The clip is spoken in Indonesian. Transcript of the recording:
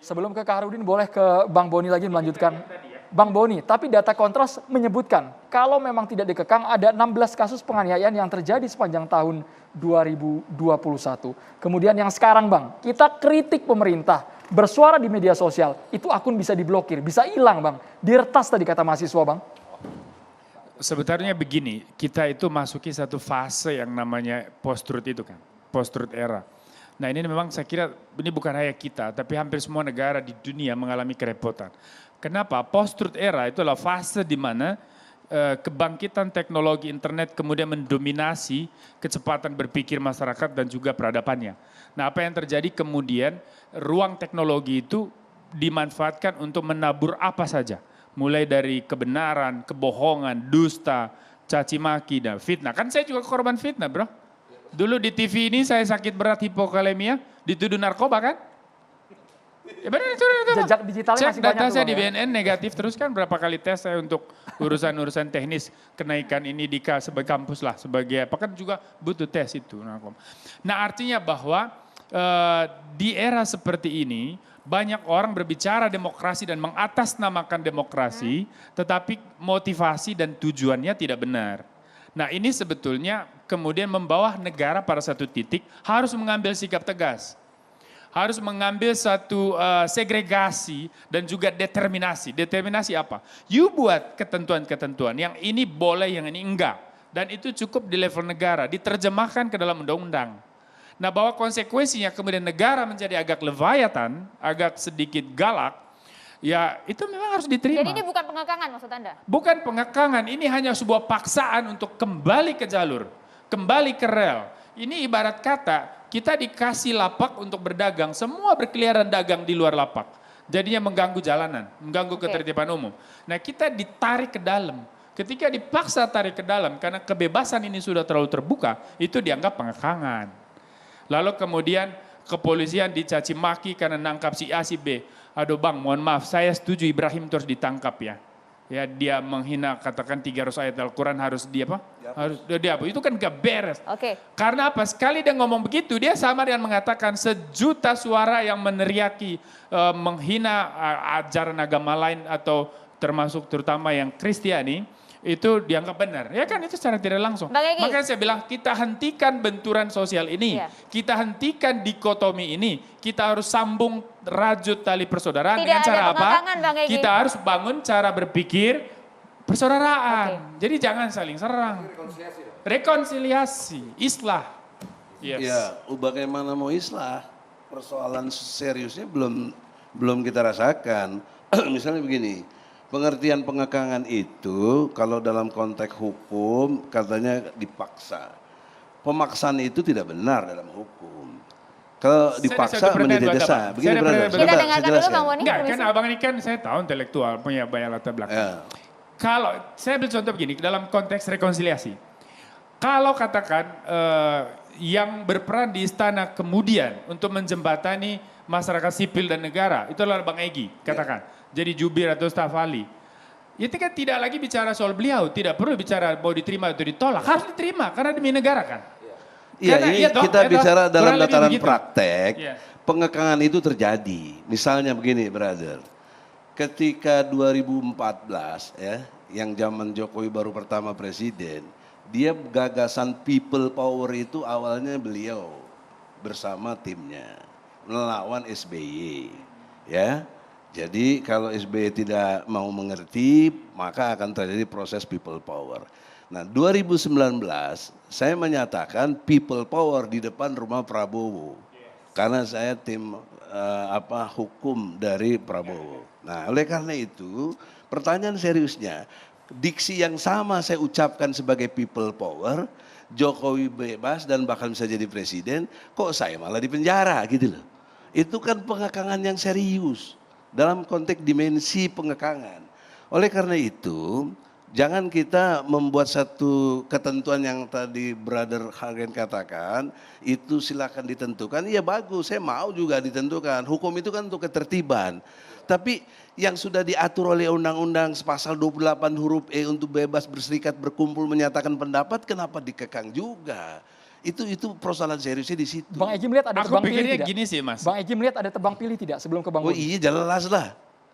Sebelum ke Kaharudin, boleh ke Bang Boni lagi melanjutkan. Bang Boni, tapi data Kontras menyebutkan kalau memang tidak dikekang ada 16 kasus penganiayaan yang terjadi sepanjang tahun 2021. Kemudian yang sekarang Bang, kita kritik pemerintah, bersuara di media sosial, itu akun bisa diblokir, bisa hilang Bang. Diretas tadi kata mahasiswa Bang. Sebetulnya begini, kita itu masuki satu fase yang namanya post-truth itu kan, post-truth era. Nah ini memang saya kira ini bukan hanya kita, tapi hampir semua negara di dunia mengalami kerepotan. Kenapa? Post-truth era itu adalah fase di mana kebangkitan teknologi internet kemudian mendominasi kecepatan berpikir masyarakat dan juga peradabannya. Nah apa yang terjadi kemudian ruang teknologi itu dimanfaatkan untuk menabur apa saja. Mulai dari kebenaran, kebohongan, dusta, caci maki, dan fitnah. Kan saya juga korban fitnah bro. Dulu di TV ini saya sakit berat hipokalemia, dituduh narkoba kan? Ya benar itu. Jejak digitalnya Cek masih data banyak. saya di BNN negatif terus kan berapa kali tes saya untuk urusan-urusan teknis kenaikan ini di sebagai kampus lah sebagai apa kan juga butuh tes itu. Nah artinya bahwa di era seperti ini banyak orang berbicara demokrasi dan mengatasnamakan demokrasi tetapi motivasi dan tujuannya tidak benar. Nah ini sebetulnya kemudian membawa negara pada satu titik harus mengambil sikap tegas. Harus mengambil satu segregasi dan juga determinasi. Determinasi apa? You buat ketentuan-ketentuan yang ini boleh, yang ini enggak. Dan itu cukup di level negara, diterjemahkan ke dalam undang-undang. Nah bahwa konsekuensinya kemudian negara menjadi agak leviathan, agak sedikit galak, ya itu memang harus diterima. Jadi ini bukan pengekangan maksud Anda? Bukan pengekangan, ini hanya sebuah paksaan untuk kembali ke jalur, kembali ke rel. Ini ibarat kata, kita dikasih lapak untuk berdagang, semua berkeliaran dagang di luar lapak. Jadinya mengganggu jalanan, mengganggu ketertiban umum. Nah kita ditarik ke dalam. Ketika dipaksa tarik ke dalam, karena kebebasan ini sudah terlalu terbuka, itu dianggap pengekangan. Lalu kemudian kepolisian dicaci maki karena nangkap si A, si B. Aduh bang, mohon maaf, saya setuju Ibrahim terus ditangkap ya. Ya dia menghina katakan 300 ayat Al-Quran harus dia apa? Harus dihapus. Itu kan gak beres. Karena apa? Sekali dia ngomong begitu, dia sama dengan mengatakan sejuta suara yang meneriaki, menghina ajaran agama lain atau termasuk terutama yang Kristiani, itu dianggap benar. Ya kan itu secara tidak langsung. Makanya saya bilang kita hentikan benturan sosial ini. Kita hentikan dikotomi ini. Kita harus sambung rajut tali persaudaraan dengan cara apa? Kita harus bangun cara berpikir persaudaraan. Jadi jangan saling serang. Rekonsiliasi, islah. Ya, bagaimana mau islah? Persoalan seriusnya belum kita rasakan. Misalnya begini. Pengertian pengekangan itu kalau dalam konteks hukum katanya dipaksa. Pemaksaan itu tidak benar dalam hukum. Kalau dipaksa menjadi desa. Begini brother, kita dengarkan dulu Bang Boni. Enggak, kan abang ini kan saya tahu intelektual, punya banyak latar belakang. Kalau saya ambil contoh begini, dalam konteks rekonsiliasi. Kalau katakan yang berperan di istana kemudian untuk menjembatani masyarakat sipil dan negara, itu adalah Bang Egy, katakan. Jadi jubir atau staf ahli. Itu kan tidak lagi bicara soal beliau, tidak perlu bicara mau diterima atau ditolak, harus diterima karena demi negara kan. Iya ini kita bicara dalam dataran praktek, pengekangan itu terjadi. Misalnya begini brother, ketika 2014 ya, yang zaman Jokowi baru pertama presiden, dia gagasan people power itu awalnya beliau bersama timnya melawan SBY ya. Jadi kalau SBY tidak mau mengerti, maka akan terjadi proses people power. Nah 2019 saya menyatakan people power di depan rumah Prabowo. Karena saya tim hukum dari Prabowo. Nah oleh karena itu pertanyaan seriusnya, diksi yang sama saya ucapkan sebagai people power, Jokowi bebas dan bahkan bisa jadi presiden, kok saya malah di penjara gitu loh. Itu kan pengekangan yang serius. Dalam konteks dimensi pengekangan. Oleh karena itu, jangan kita membuat satu ketentuan yang tadi Brother Hagen katakan, itu silakan ditentukan, iya bagus, saya mau juga ditentukan. Hukum itu kan untuk ketertiban. Tapi yang sudah diatur oleh Undang-Undang pasal 28 huruf E untuk bebas berserikat, berkumpul, menyatakan pendapat, kenapa dikekang juga? Itu persoalan seriusnya di situ. Bang Egy melihat ada tebang pilih tidak? Gini sih, Mas. Bang Egy melihat ada tebang pilih tidak sebelum ke Bang Boni? Oh iya jelas lah.